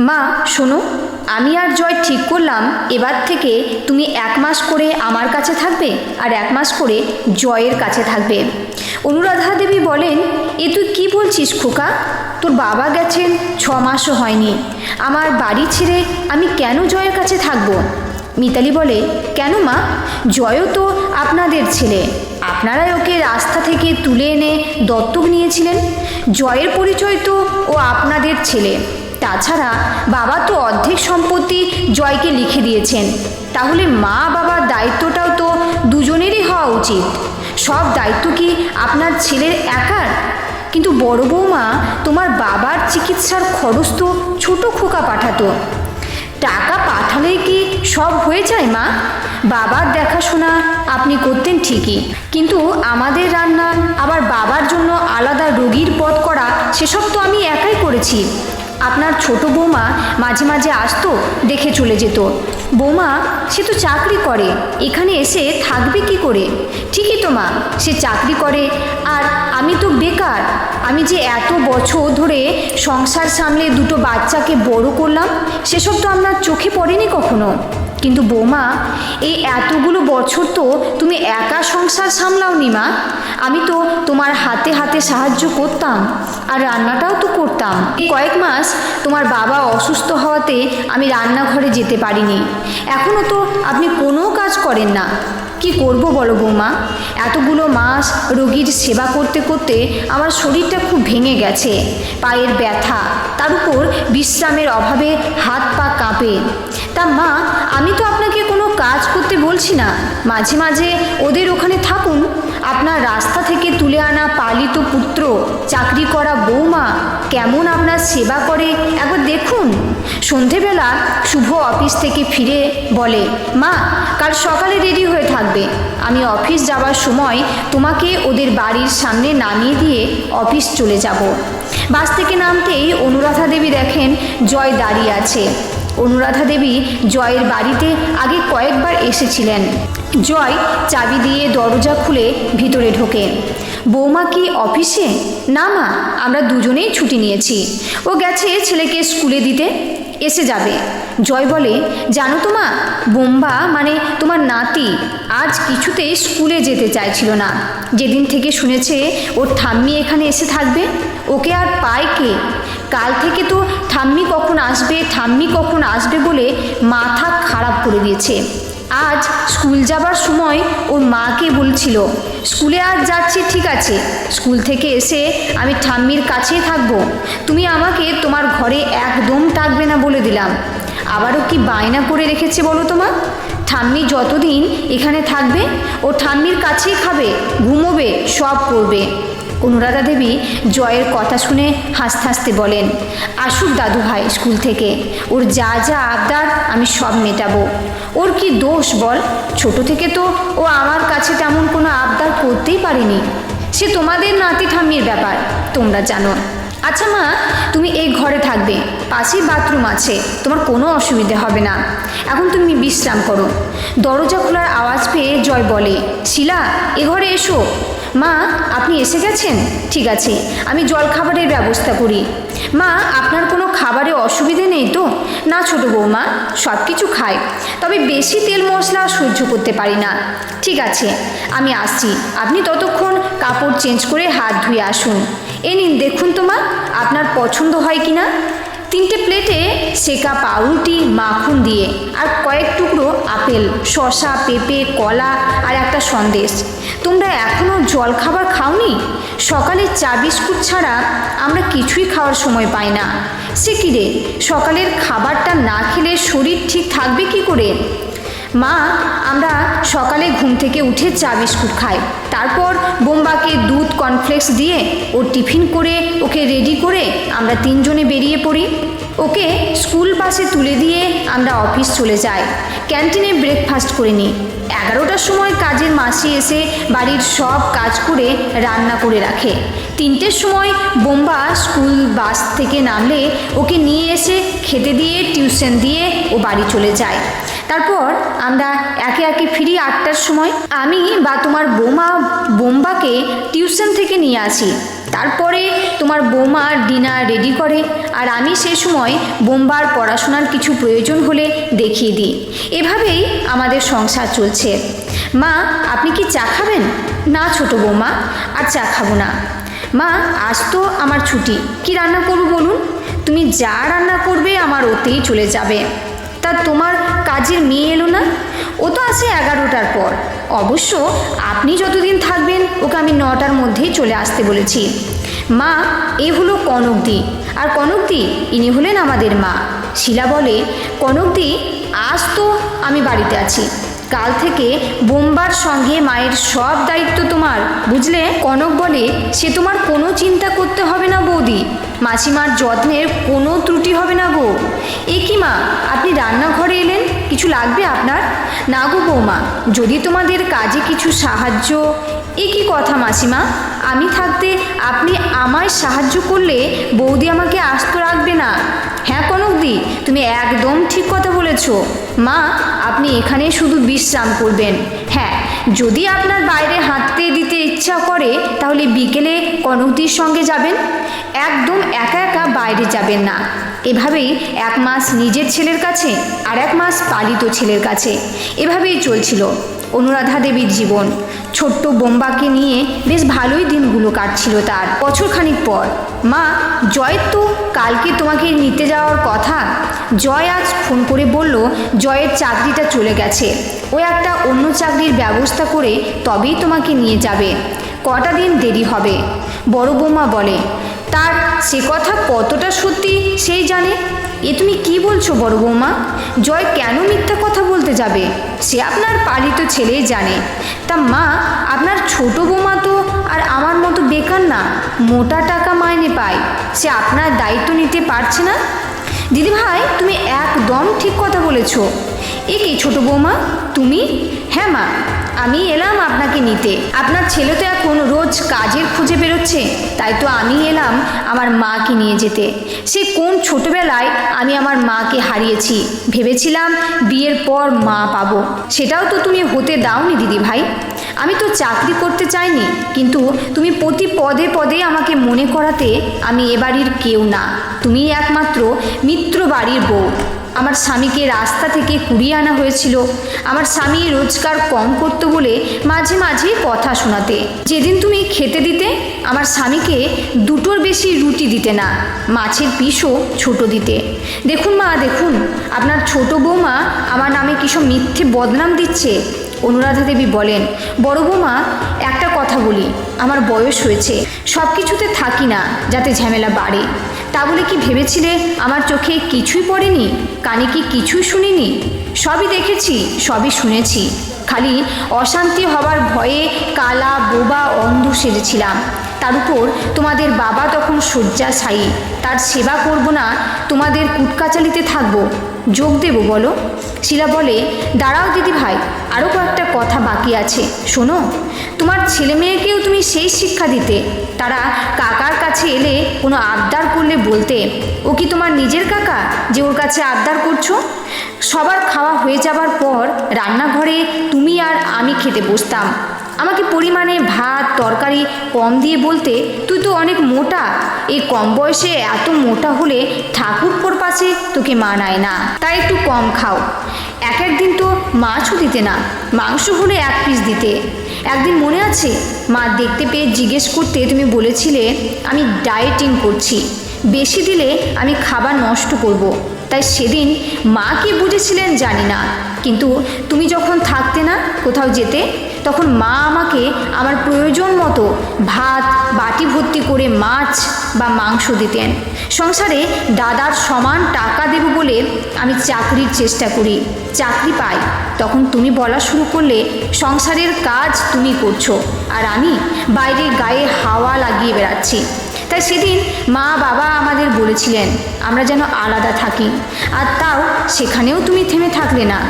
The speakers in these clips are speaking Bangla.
মা শোনো, আমি আর জয় ঠিক করলাম এবার থেকে তুমি 1 মাস করে আমার কাছে থাকবে আর 1 মাস করে জয়ের কাছে থাকবে। অনুরাধা দেবী বলেন, এ তুই কী বলছিস খোকা? তোর বাবা গেছেন 6 মাসও হয়নি, আমার বাড়ি ছেড়ে আমি কেন জয়ের কাছে থাকবো? মিতালি বলে, কেন মা? জয়ও তো আপনাদের ছেলে, আপনারাই ওকে রাস্তা থেকে তুলে এনে দত্তক নিয়েছিলেন। জয়ের পরিচয় তো ও আপনাদের ছেলে। তাছাড়া বাবা তো অর্ধেক সম্পত্তি জয়কে লিখে দিয়েছেন, তাহলে মা বাবার দায়িত্বটাও তো দুজনেরই হওয়া উচিত। সব দায়িত্ব কি আপনার ছেলের একার? কিন্তু বড় বৌমা, তোমার বাবার চিকিৎসার খরচ তো ছোট খোকা পাঠাতো। টাকা পাঠালেই কি সব হয়ে যায় মা? বাবার দেখাশোনা আপনি করতেন ঠিকই, কিন্তু আমাদের রান্না আবার বাবার জন্য আলাদা রোগীর পদ করা, সেসব তো আমি একাই করেছি। আপনার ছোট বৌমা মাঝে মাঝে আসতো, দেখে চলে যেত। বৌমা সে তো চাকরি করে, এখানে এসে থাকবে কি করে? ঠিকই তো মা, সে চাকরি করে, আর আমি তো বেকার। আমি যে এত বছর ধরে সংসার সামলে 2টো বাচ্চাকে বড় করলাম, সেসব তো আপনার চোখে পড়েনি কখনো। কিন্তু বৌমা, এই এতগুলো বছর তো তুমি একা সংসার সামলাওনি মা। আমি তো তোমার হাতে হাতে সাহায্য করতাম, আর রান্নাটাও তো করতাম। এই কয়েক মাস তোমার বাবা অসুস্থ হওয়াতে আমি রান্নাঘরে যেতে পারিনি। এখনও তো আপনি কোনো কাজ করেন না। কি করব বলো বৌমা? এতগুলো মাস রোগীর সেবা করতে করতে আমার শরীরটা খুব ভেঙে গেছে, পায়ের ব্যথা, তার উপর বিশ্রামের অভাবে হাত পা কাঁপে। তা মা, আমি তো আপনাকে কোনো কাজ করতে বলছি না, মাঝে মাঝে ওদের ওখানে থাকুন। আপনার রাস্তা থেকে তুলে আনা পালিত পুত্র, চাকরি করা বৌমা কেমন আপনার সেবা করে একবার দেখুন। সন্ধেবেলা শুভ অফিস থেকে ফিরে বলে, মা কাল সকালে রেডি হয়ে থাকবে, আমি অফিস যাওয়ার সময় তোমাকে ওদের বাড়ির সামনে নামিয়ে দিয়ে অফিস চলে যাব। বাস থেকে নামতেই অনুরাধা দেবী দেখেন জয় দাঁড়িয়ে আছে। অনুরাধা দেবী জয়ের বাড়িতে আগে কয়েকবার এসেছিলেন। জয় চাবি দিয়ে দরজা খুলে ভিতরে ঢোকে। বৌমা কি অফিসে? না মা, আমরা দুজনেই ছুটি নিয়েছি। ও গেছে ছেলেকে স্কুলে দিতে, এসে যাবে। জয় বলে, জানো তো মা, বোম্বা মানে তোমার নাতি আজ কিছুতেই স্কুলে যেতে চাইছিল না। যেদিন থেকে শুনেছে ওর ঠাম্মি এখানে এসে থাকবে, ওকে আর পায় কে? কাল থেকে তো ঠাম্মি কখন আসবে ঠাম্মি কখন আসবে বলে মাথা খারাপ করে দিয়েছে। আজ স্কুল যাবার সময় ওর মাকে বলছিল, স্কুলে আজ যাচ্ছি ঠিক আছে, স্কুল থেকে এসে আমি ঠাম্মির কাছেই থাকবো, তুমি আমাকে তোমার ঘরে একদম ডাকবে না বলে দিলাম। আবারও কি বায়না করে রেখেছে বলো তো মা? ঠাম্মি যতদিন এখানে থাকবে ও ঠাম্মির কাছেই খাবে, ঘুমোবে, সব করবে। অনুরাধা দেবী জয়ের কথা শুনে হাসতে হাসতে বলেন, আসুক দাদু ভাই স্কুল থেকে, ওর যা যা আবদার আমি সব মেটাবো। ওর কি দোষ বল? ছোট থেকে তো ও আমার কাছে তেমন কোনো আবদার করতেই পারেনি। সে তোমাদের নাতি ঠাম্মির ব্যাপার, তোমরা জানো। আচ্ছা মা, তুমি এই ঘরে থাকবে, পাশেই বাথরুম আছে, তোমার কোনো অসুবিধে হবে না। এখন তুমি বিশ্রাম করো। দরজা খোলার আওয়াজ পেয়ে জয় বলে, শিলা এ ঘরে এসো। মা আপনি এসে গেছেন? ঠিক আছে, আমি জলখাবারের ব্যবস্থা করি। মা আপনার কোনো খাবারে অসুবিধে নেই তো? না ছোট বৌমা, সব কিছু খাই, তবে বেশি তেল মশলা সহ্য করতে পারি না। ঠিক আছে, আমি আসছি, আপনি ততক্ষণ কাপড় চেঞ্জ করে হাত ধুয়ে আসুন। এ নিন দেখুন তো মা, আপনার পছন্দ হয় কি না। 3টে প্লেটে সেকা পাউরুটি মাখন দিয়ে আর কয়েক টুকরো আপেল, শসা, পেঁপে, কলা আর একটা সন্দেশ। তোমরা এখনও জল খাবার খাওনি? সকালে চা বিস্কুট ছাড়া আমরা কিছুই খাওয়ার সময় পাই না। সে কি রে, সকালের খাবারটা না খেলে শরীর ঠিক থাকবে কি করে? মা আমরা সকালে ঘুম থেকে উঠে চা বিস্কুট খাই, তারপর বোম্বাকে দুধ কর্নফ্লেক্স দিয়ে ওর টিফিন করে ওকে রেডি করে আমরা 3 জনে বেরিয়ে পড়ি। ওকে স্কুল বাসে তুলে দিয়ে আমরা অফিস চলে যাই। ক্যান্টিনে ব্রেকফাস্ট করে নিই। 11টার সময় কাজের মাসি এসে বাড়ির সব কাজ করে রান্না করে রাখে। 3টের সময় বোম্বা স্কুল বাস থেকে নামলে ওকে নিয়ে এসে খেতে দিয়ে টিউশন দিয়ে ও বাড়ি চলে যায়। তারপর আমরা একে একে ফিরি 8টার সময়। আমি বা তোমার বৌমা বোম্বাকে টিউশন থেকে নিয়ে আসি। তারপরে তোমার বৌমা ডিনার রেডি করে, আর আমি সে সময় বোম্বার পড়াশোনার কিছু প্রয়োজন হলে দেখিয়ে দিই। এভাবেই আমাদের সংসার চলছে। মা, আপনি কি চা খাবেন? না ছোট বৌমা, আর চা খাবো না। মা, আজ তো আমার ছুটি, কি রান্না করব বলুন? তুমি যা রান্না করবে আমার ওতেই চলে যাবে। তা তোমার কাজের মেয়ে এলো না? ও তো আসে 11টার পর। অবশ্য আপনি যতদিন থাকবেন ওকে আমি 9টার মধ্যেই চলে আসতে বলেছি। মা, এ হলো কনকদি, আর কনকদি ইনি হলেন আমাদের মা। শিলা বলে, কনকদি, আজ তো আমি বাড়িতে আছি, কাল থেকে বোম্বার সঙ্গে মায়ের সব দায়িত্ব তোমার, বুঝলে? কনক বলে, সে তোমার কোনো চিন্তা করতে হবে না বৌদি, মাসিমার যত্নের কোনো ত্রুটি হবে না গো। এ কি মা, আপনি রান্নাঘরে এলেন, কিছু লাগবে আপনার? না গো বৌমা, যদি তোমাদের কাজে কিছু সাহায্য। এ কি কথা মাসিমা, আমি থাকতে আপনি আমায় সাহায্য করলে বৌদি আমাকে আস্ত রাখবে না। হ্যাঁ কনকদি, তুমি একদম ঠিক কথা বলেছ। মা, আপনি এখানে শুধু বিশ্রাম করবেন। হ্যাঁ, যদি আপনার বাইরে হাঁটতে দিতে ইচ্ছা করে তাহলে বিকেলে কনকদির সঙ্গে যাবেন, একদম একা একা বাইরে যাবেন না। এভাবেই 1 মাস নিজের ছেলের কাছে আর 1 মাস পালিত ছেলের কাছে, এভাবেই চলছিল অনুরাধা দেবীর জীবন। ছোট্ট বোম্বাকে নিয়ে বেশ ভালোই দিনগুলো কাটছিল তার। বছরখানিক পর, মা, জয়ের তো কালকে তোমাকে নিতে যাওয়ার কথা। জয় আজ ফোন করে বলল জয়ের চাকরিটা চলে গেছে, ও একটা অন্য চাকরির ব্যবস্থা করে তবেই তোমাকে নিয়ে যাবে। কটা দিন দেরি হবে। বড় বৌমা বলে, তার সে কথা কতটা সত্যি সেই জানে। এ তুমি কি বলছো বড় বৌমা? জয় কেন মিথ্যা কথা বলতে যাবে? সে আপনার পালিত ছেলেই জানে। তা মা, আপনার ছোট বৌমা তো আর আমার মতো বেকার না, মোটা টাকা মাইনে পায়, সে আপনার দায়িত্ব নিতে পারছে না। দিদিভাই, তুমি একদম ঠিক কথা বলেছ। এ কি ছোট বৌমা, তুমি? হ্যাঁ মা, আমি এলাম আপনাকে নিতে। আপনার ছেলে তো এখন রোজ কাজের খুঁজে বেরোচ্ছে, তাই তো আমি এলাম আমার মাকে নিয়ে যেতে। সে কোন ছোটবেলায় আমি আমার মাকে হারিয়েছি, ভেবেছিলাম বিয়ের পর মা পাবো, সেটাও তো তুমি হতে দাওনি দিদি ভাই। আমি তো চাকরি করতে চাইনি, কিন্তু তুমি প্রতি পদে পদে আমাকে মনে করাতে আমি এ বাড়ির কেউ না, তুমি একমাত্র মিত্র বাড়ির বউ। আমার স্বামীকে রাস্তা থেকে কুড়িয়ে আনা হয়েছিল। আমার স্বামী রোজগার কম করতো বলে মাঝে মাঝে কথা শোনাতে। যেদিন তুমি খেতে দিতে আমার স্বামীকে 2টোর বেশি রুটি দিতে না, মাছের পিসও ছোট দিতে। দেখুন মা, দেখুন আপনার ছোট বৌমা আমার নামে কিসব মিথ্যে বদনাম দিচ্ছে। অনুরাধা দেবী বলেন, বড় বৌমা, একটা কথা বলি, আমার বয়স হয়েছে, সব কিছুতে থাকি না যাতে ঝামেলা বাড়ে। তা বলে কি ভেবেছিলে আমার চোখে কিছুই পড়েনি, কানে কি কিছুই শুনিনি? সবই দেখেছি, সবই শুনেছি, খালি অশান্তি হবার ভয়ে কালা বোবা অন্ধ সেজেছিলাম। তার উপর তোমাদের বাবা তখন শয্যাশায়ী, তার সেবা করব না, তোমাদের কুটকাচালিতে থাকবো, যোগ দেব বলো? শিলা বলে, দাঁড়াও দিদি ভাই, আরও কয়েকটা কথা বাকি আছে, শোনো। তোমার ছেলে মেয়েকেও তুমি সেই শিক্ষা দিতে, তারা কাকার কাছে এলে কোনো আবদার করলে বলতে, ও কি তোমার নিজের কাকা যে ওর কাছে আবদার করছো? সবার খাওয়া হয়ে যাবার পর রান্নাঘরে তুমি আর আমি খেতে বসতাম। আমাকে পরিমাণে ভাত তরকারি কম দিয়ে বলতে, তুই তো অনেক মোটা, এই কম বয়সে এত মোটা হলে ঠাকুরপোর পাশে তোকে মানায় না, তাই একটু কম খাও। এক দিন তো মাছও দিতে না, মাংস হলে 1 পিস দিতে। একদিন মনে আছে, মা দেখতে পেয়ে জিজ্ঞেস করতে তুমি বলেছিলে আমি ডায়েটিং করছি, বেশি দিলে আমি খাবার নষ্ট করব। তাই সেদিন মা কি বুঝেছিলেন জানি না, কিন্তু তুমি যখন থাকতে না, কোথাও যেতে, তখন মা আমাকে আমার প্রয়োজন মতো ভাত বাটি ভর্তি করে মাছ বা মাংস দিতেন। সংসারে দাদার সমান টাকা দেব বলে আমি চাকরির চেষ্টা করি, চাকরি পাই, তখন তুমি বলা শুরু করলে সংসারের কাজ তুমি করছো আর আমি বাইরে গায়ে হাওয়া লাগিয়ে বেড়াচ্ছি। তাই সেদিন মা বাবা আমাদের বলেছিলেন আমরা যেন আলাদা থাকি, আর তাও সেখানেও তুমি থেমে থাকলে না।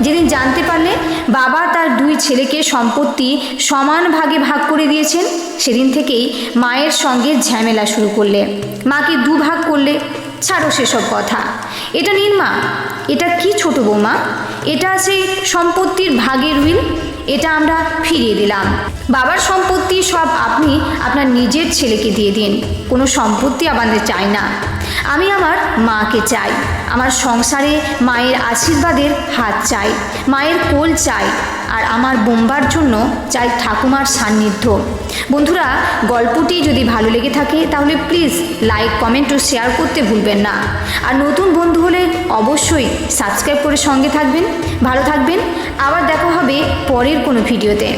যেদিন জানতে পারলে বাবা তার 2 ছেলেকে সম্পত্তি সমান ভাগে ভাগ করে দিয়েছেন, সেদিন থেকেই মায়ের সঙ্গে ঝামেলা শুরু করলে, মাকে 2 ভাগ করলে। ছাড়ো সেসব কথা, এটা নিন মা। এটা কি ছোট বৌমা? এটা সেই সম্পত্তির ভাগের উইল, এটা আমরা ফিরিয়ে দিলাম। বাবার সম্পত্তি সব আপনি আপনার নিজের ছেলেকে দিয়ে দিন, কোনো সম্পত্তি আমাদের চাই না। আমি আমার মাকে চাই, আমার সংসারে মায়ের আশীর্বাদের হাত চাই, মায়ের কোল চাই, আর আমার বোম্বার জন্য চাই ঠাকুমার সান্নিধ্য। বন্ধুরা, গল্পটি যদি ভালো লেগে থাকে তাহলে প্লিজ লাইক, কমেন্ট ও শেয়ার করতে ভুলবেন না। আর নতুন বন্ধু হলে অবশ্যই সাবস্ক্রাইব করে সঙ্গে থাকবেন। ভালো থাকবেন, আবার দেখা হবে পরের কোনো ভিডিওতে।